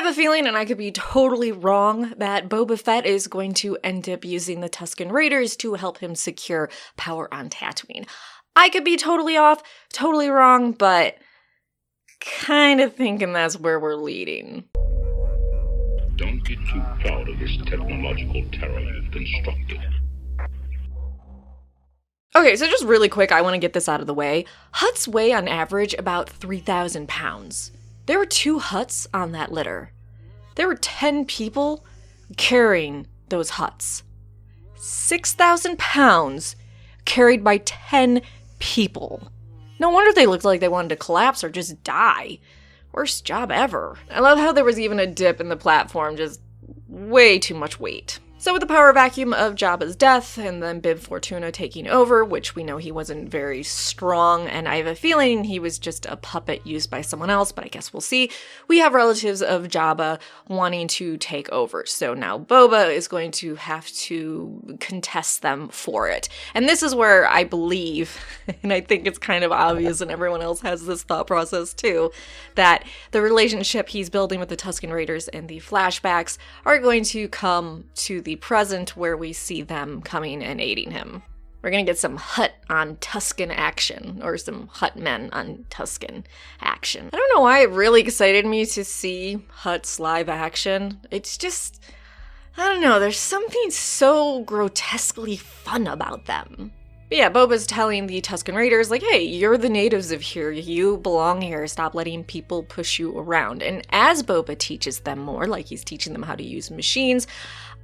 have a feeling, and I could be totally wrong, that Boba Fett is going to end up using the Tusken Raiders to help him secure power on Tatooine. I could be totally off, totally wrong, but kind of thinking that's where we're leading. Don't get too proud of this technological terror you've constructed. Okay, so just really quick, I want to get this out of the way. Hutts weigh on average about 3,000 pounds. There were 2 Hutts on that litter. There were 10 people carrying those Hutts. 6,000 pounds carried by 10 people. No wonder they looked like they wanted to collapse or just die. Worst job ever. I love how there was even a dip in the platform, just way too much weight. So with the power vacuum of Jabba's death, and then Bib Fortuna taking over, which we know he wasn't very strong, and I have a feeling he was just a puppet used by someone else, but I guess we'll see. We have relatives of Jabba wanting to take over, so now Boba is going to have to contest them for it. And this is where I believe, and I think it's kind of obvious and everyone else has this thought process too, that the relationship he's building with the Tusken Raiders in the flashbacks are going to come to the present where we see them coming and aiding him. We're gonna get some Hutt on Tusken action, or some Hutt men on Tusken action. I don't know why it really excited me to see Hutt's live action. It's just, I don't know, there's something so grotesquely fun about them. But yeah, Boba's telling the Tusken Raiders, like, hey, you're the natives of here, you belong here, stop letting people push you around. And as Boba teaches them more, like he's teaching them how to use machines,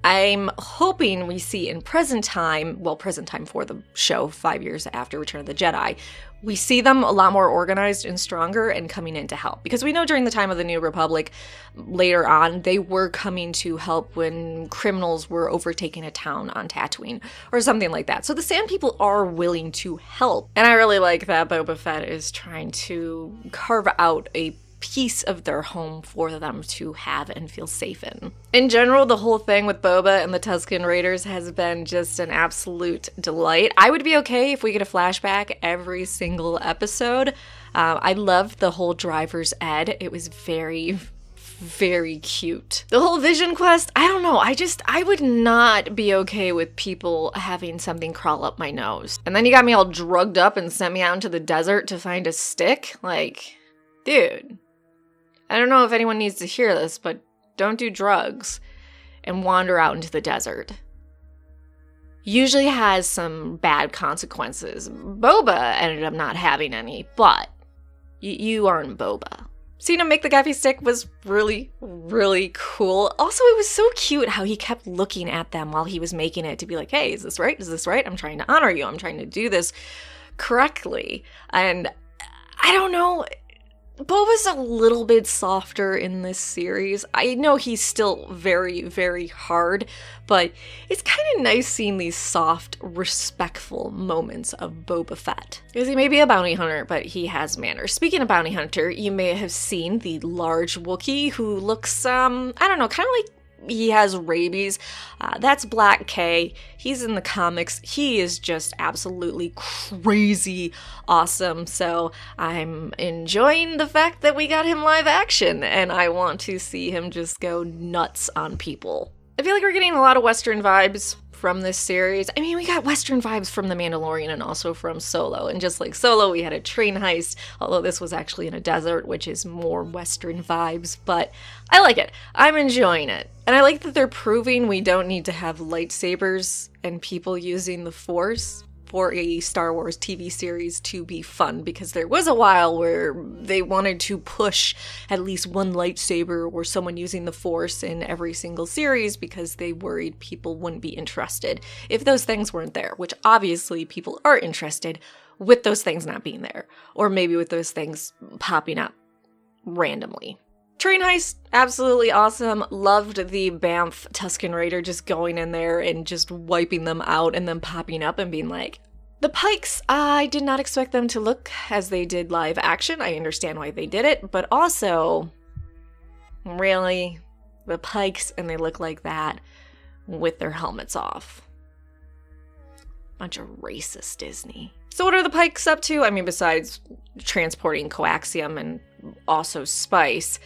I'm hoping we see in present time for the show 5 years after Return of the Jedi, we see them a lot more organized and stronger and coming in to help. Because we know during the time of the New Republic, later on, they were coming to help when criminals were overtaking a town on Tatooine or something like that. So the Sand People are willing to help. And I really like that Boba Fett is trying to carve out a piece of their home for them to have and feel safe in. In general, the whole thing with Boba and the Tusken Raiders has been just an absolute delight. I would be okay if we get a flashback every single episode. I loved the whole driver's ed. It was very, very cute. The whole vision quest, I don't know, I would not be okay with people having something crawl up my nose. And then you got me all drugged up and sent me out into the desert to find a stick? Like, dude. I don't know if anyone needs to hear this, but don't do drugs and wander out into the desert. Usually has some bad consequences. Boba ended up not having any, but you aren't Boba. Seeing him make the gaffi stick was really, really cool. Also, it was so cute how he kept looking at them while he was making it to be like, hey, is this right? Is this right? I'm trying to honor you. I'm trying to do this correctly. And I don't know, Boba's a little bit softer in this series. I know he's still very, very hard, but it's kind of nice seeing these soft, respectful moments of Boba Fett. Because he may be a bounty hunter, but he has manners. Speaking of bounty hunter, you may have seen the large Wookiee who looks, I don't know, kind of like he has rabies. That's Black K. He's in the comics. He is just absolutely crazy awesome. So I'm enjoying the fact that we got him live action, and I want to see him just go nuts on people. I feel like we're getting a lot of Western vibes from this series. I mean, we got Western vibes from The Mandalorian and also from Solo. And just like Solo, we had a train heist, although this was actually in a desert, which is more Western vibes. But I like it. I'm enjoying it. And I like that they're proving we don't need to have lightsabers and people using the Force for a Star Wars TV series to be fun, because there was a while where they wanted to push at least one lightsaber or someone using the Force in every single series because they worried people wouldn't be interested if those things weren't there, which obviously people are interested with those things not being there, or maybe with those things popping up randomly. Train heist, absolutely awesome. Loved the Banff Tusken Raider just going in there and just wiping them out and then popping up and being like, the Pikes, I did not expect them to look as they did live action. I understand why they did it, but also, really, the Pikes and they look like that with their helmets off. Bunch of racist Disney. So what are the Pikes up to? I mean, besides transporting coaxium and also spice,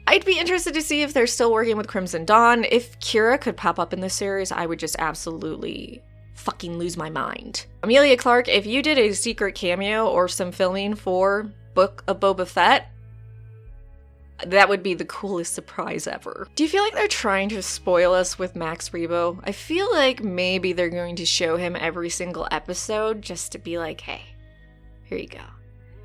I'd be interested to see if they're still working with Crimson Dawn. If Kira could pop up in this series, I would just absolutely fucking lose my mind. Amelia Clark, if you did a secret cameo or some filming for Book of Boba Fett, that would be the coolest surprise ever. Do you feel like they're trying to spoil us with Max Rebo? I feel like maybe they're going to show him every single episode just to be like, hey, here you go.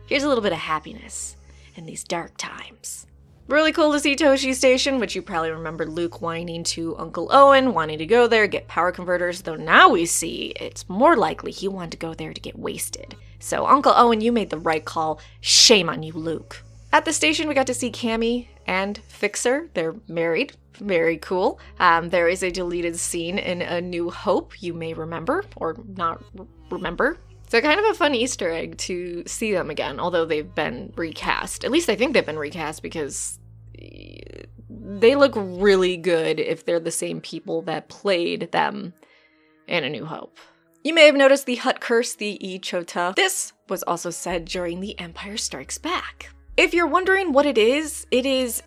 Here's a little bit of happiness in these dark times. Really cool to see Tosche Station, which you probably remember Luke whining to Uncle Owen, wanting to go there, get power converters, though now we see it's more likely he wanted to go there to get wasted. So Uncle Owen, you made the right call. Shame on you, Luke. At the station, we got to see Cammy and Fixer. They're married. Very cool. There is a deleted scene in A New Hope you may remember, or not remember. So kind of a fun Easter egg to see them again, although they've been recast. At least I think they've been recast because they look really good if they're the same people that played them in A New Hope. You may have noticed the Hutt curse, the E-Chota. This was also said during The Empire Strikes Back. If you're wondering what it is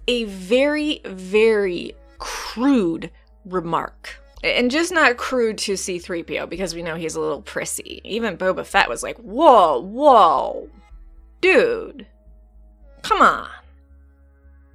a very, very crude remark. And just not crude to C-3PO, because we know he's a little prissy. Even Boba Fett was like, whoa, dude, come on,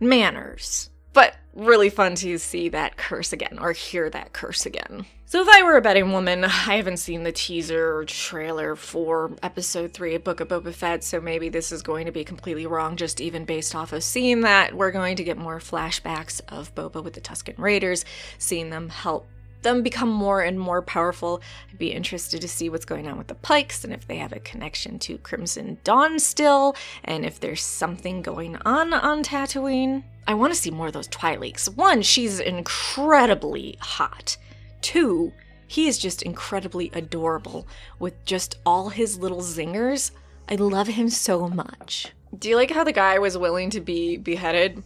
manners. But really fun to see that curse again, or hear that curse again. So if I were a betting woman, I haven't seen the teaser or trailer for Episode 3 of Book of Boba Fett, so maybe this is going to be completely wrong, just even based off of seeing that. We're going to get more flashbacks of Boba with the Tusken Raiders, seeing them help them become more and more powerful. I'd be interested to see what's going on with the Pikes and if they have a connection to Crimson Dawn still, and if there's something going on Tatooine. I want to see more of those Twi'leks. 1, she's incredibly hot. 2, he is just incredibly adorable with just all his little zingers. I love him so much. Do you like how the guy was willing to be beheaded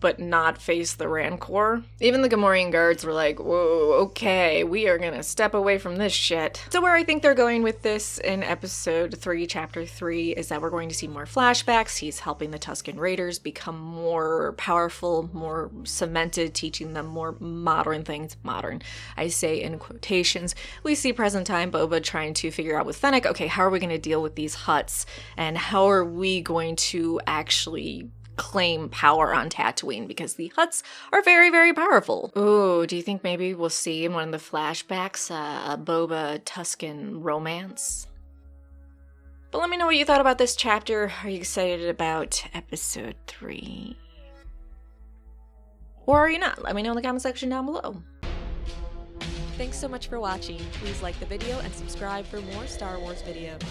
but not face the Rancor? Even the Gamorrean guards were like, whoa, okay, we are gonna step away from this shit. So where I think they're going with this in Episode 3, Chapter 3, is that we're going to see more flashbacks. He's helping the Tusken Raiders become more powerful, more cemented, teaching them more modern things. Modern, I say in quotations. We see present time Boba trying to figure out with Fennec, okay, how are we gonna deal with these Hutts? And how are we going to actually claim power on Tatooine, because the Hutts are very, very powerful. Ooh, do you think maybe we'll see in one of the flashbacks a Boba Tusken romance? But let me know what you thought about this chapter. Are you excited about Episode 3? Or are you not? Let me know in the comment section down below. Thanks so much for watching. Please like the video and subscribe for more Star Wars videos.